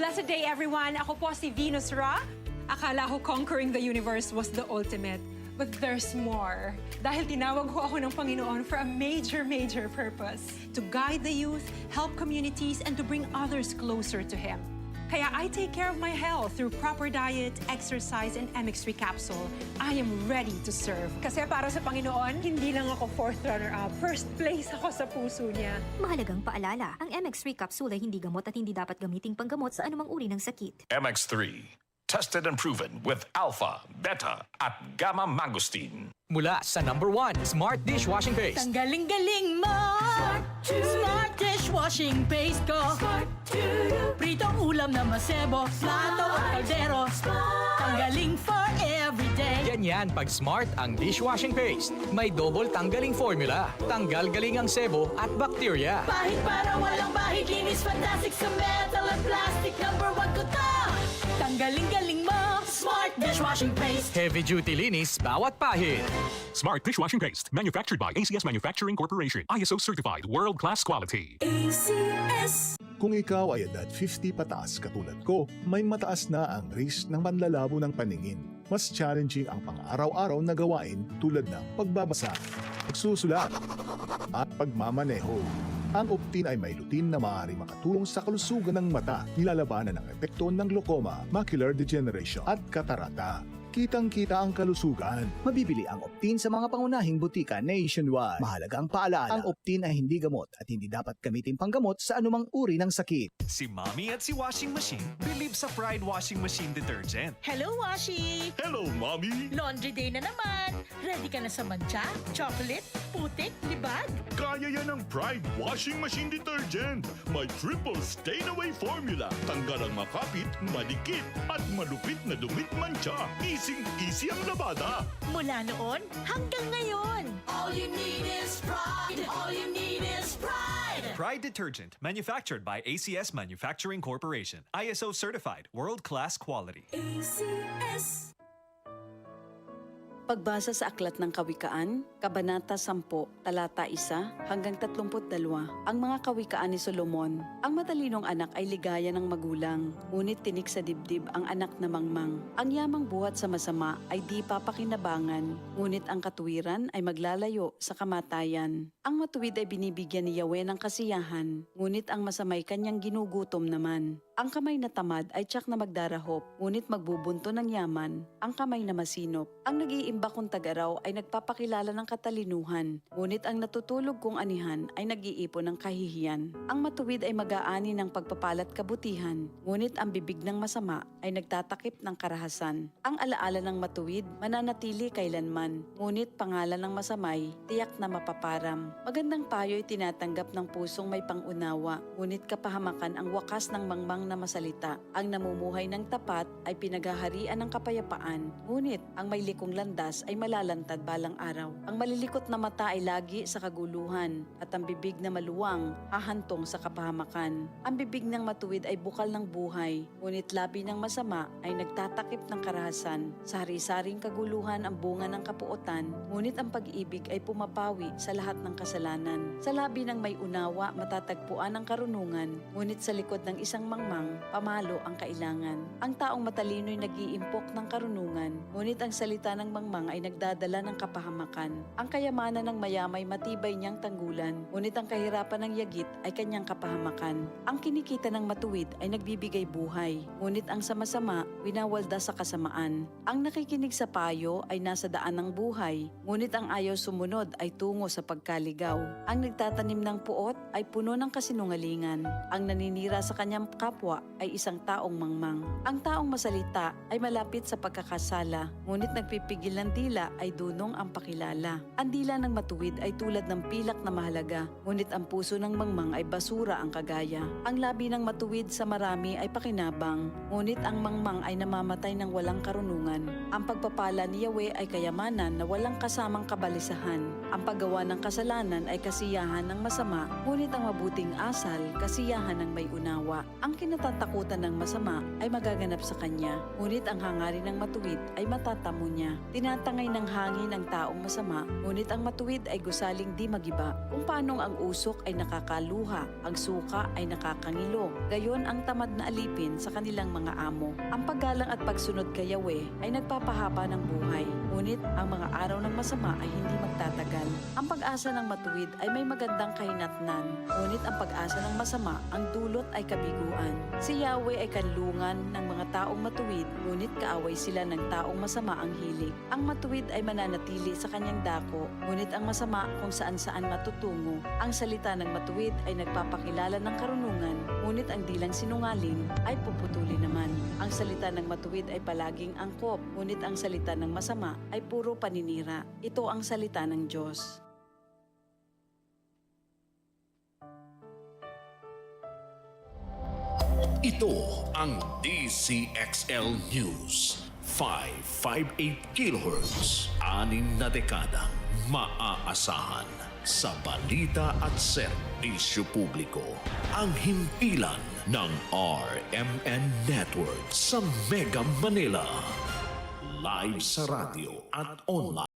Blessed day, everyone. Ako po si Venus Ra. Akala ko conquering the universe was the ultimate. But there's more. Dahil tinawag ko ako ng Panginoon for a major purpose. To guide the youth, help communities, and to bring others closer to Him. Kaya I take care of my health through proper diet, exercise, and MX3 capsule. I am ready to serve. Kasi para sa Panginoon, hindi lang ako fourth runner-up. First place ako sa puso niya. Mahalagang paalala, ang MX3 capsule ay hindi gamot at hindi dapat gamiting panggamot sa anumang uri ng sakit. MX3. Tested and proven with alpha, beta, at gamma mangosteen. Mula sa #1 Smart Dishwashing Paste. Ang galing-galing mo! Smart Dishwashing Paste ko! Pritong ulam na masebo, plato at kaldero. Tanggaling for everyday. Ganyan pag Smart ang dishwashing paste. May double tanggaling formula. Tanggal galing ang sebo at bakterya. Bahid para walang bahid, linis fantastic sa metal at plastic. #1 ko to! Tanggaling-galing mo! Smart Dishwashing Paste! Heavy duty linis bawat pahid. Smart Dishwashing Paste, manufactured by ACS Manufacturing Corporation. ISO certified, world-class quality. ACS! Kung ikaw ay edad 50 pataas katulad ko, may mataas na ang risk ng panlalabo ng paningin. Mas challenging ang pang-araw-araw na gawain tulad ng pagbabasa, pagsusulat, at pagmamaneho. Ang Optin ay may lutin na maaari makatulong sa kalusugan ng mata, nilalabanan ang epekto ng glaucoma, macular degeneration at katarata. Kitang-kita ang kalusugan. Mabibili ang Optin sa mga pangunahing butika nationwide. Mahalagang paalala, ang Optin ay hindi gamot at hindi dapat gamitin panggamot sa anumang uri ng sakit. Si Mommy at si Washing Machine believe sa Pride Washing Machine Detergent. Hello, Washi! Hello, Mommy! Laundry day na naman! Ready ka na sa mancha, chocolate, putik, libag? Kaya yan ang Pride Washing Machine Detergent. May triple stain-away formula. Tanggal ang makapit, madikit, at malupit na dumit mancha. Easy ang labada. Mula noon hanggang ngayon. All you need is pride. All you need is pride. Pride Detergent, manufactured by ACS Manufacturing Corporation. ISO certified, world-class quality. ACS. Pagbasa sa Aklat ng Kawikaan, Kabanata 10, Talata 1 hanggang 32. Ang mga kawikaan ni Solomon. Ang matalinong anak ay ligaya ng magulang, ngunit tinik sa dibdib ang anak na mangmang. Ang yamang buhat sa masama ay di papakinabangan, ngunit ang katuwiran ay maglalayo sa kamatayan. Ang matuwid ay binibigyan ni Yahweh ng kasiyahan, ngunit ang masamay kanyang ginugutom naman. Ang kamay na tamad ay tiyak na magdarahop, ngunit magbubunto ng yaman ang kamay na masinop. Ang nag-iimba kong tagaraw ay nagpapakilala ng katalinuhan, ngunit ang natutulog kong anihan ay nag-iipon ng kahihiyan. Ang matuwid ay mag-aani ng pagpapalat kabutihan, ngunit ang bibig ng masama ay nagtatakip ng karahasan. Ang alaala ng matuwid mananatili kailanman, ngunit pangalan ng masamay tiyak na mapaparam. Magandang payo ay tinatanggap ng pusong may pangunawa, ngunit kapahamakan ang wakas ng mangmang na masalita. Ang namumuhay ng tapat ay pinaghaharian ng kapayapaan, ngunit ang may likong landas ay malalantad balang araw. Ang malilikot na mata ay lagi sa kaguluhan, at ang bibig na maluwang hahantong sa kapahamakan. Ang bibig ng matuwid ay bukal ng buhay, ngunit labi ng masama ay nagtatakip ng karahasan. Sa hari-saring kaguluhan ang bunga ng kapuotan, ngunit ang pag-ibig ay pumapawi sa lahat ng kasalanan. Sa labi ng may unawa matatagpuan ang karunungan, ngunit sa likod ng isang mangmang pamalo ang kailangan. Ang taong matalino'y nag-iimpok ng karunungan, ngunit ang salita ng mangmang ay nagdadala ng kapahamakan. Ang kayamanan ng mayamay matibay niyang tanggulan, ngunit ang kahirapan ng yagit ay kanyang kapahamakan. Ang kinikita ng matuwid ay nagbibigay buhay, ngunit ang sama-sama winawalda sa kasamaan. Ang nakikinig sa payo ay nasa daan ng buhay, ngunit ang ayaw sumunod ay tungo sa pagkaligaw. Ang nagtatanim ng puot ay puno ng kasinungalingan. Ang naninira sa kanyang kapwa ay isang taong mangmang. Ang taong masalita ay malapit sa pagkakasala, ngunit nagpipigil ng dila ay dunong ang pakilala. Ang dila ng matuwid ay tulad ng pilak na mahalaga, ngunit ang puso ng mangmang ay basura ang kagaya. Ang labi ng matuwid sa marami ay pakinabang, ngunit ang mangmang ay namamatay ng walang karunungan. Ang pagpapala ni Yahweh ay kayamanan na walang kasamang kabalisahan. Ang paggawa ng kasalanan ay kasiyahan ng masama, ngunit ang mabuting asal, kasiyahan ng may unawa. Ang kinatatakutan ng masama ay magaganap sa kanya, ngunit ang hangarin ng matuwid ay matatamo niya. Tinatangay ng hangin ang taong masama, ngunit ang matuwid ay gusaling di magiba. Kung paanong ang usok ay nakakaluha, ang suka ay nakakangilo, gayon ang tamad na alipin sa kanilang mga amo. Ang paggalang at pagsunod kay Yahweh ay nagpapahaba ng buhay, ngunit ang mga araw ng masama ay hindi magtatagal. Ang pag-asa ng matuwid ay may magandang kahinatnan, ngunit ang pag-asa ng masama, ang dulot ay kabiguan. Si Yahweh ay kanlungan ng mga taong matuwid, ngunit kaaway sila ng taong masama ang hilig. Ang matuwid ay mananatili sa kanyang dako, ngunit ang masama kung saan-saan matutungo. Ang salita ng matuwid ay nagpapakilala ng karunungan, ngunit ang dilang sinungaling ay puputuli naman. Ang salita ng matuwid ay palaging angkop, ngunit ang salita ng masama ay puro paninira. Ito ang salita ng Diyos. Ito ang DCXL News. 558 kHz. 6 na dekadang maaasahan sa balita at serbisyo publiko. Ang himpilan ng RMN Network sa Mega Manila. Live sa radyo at online.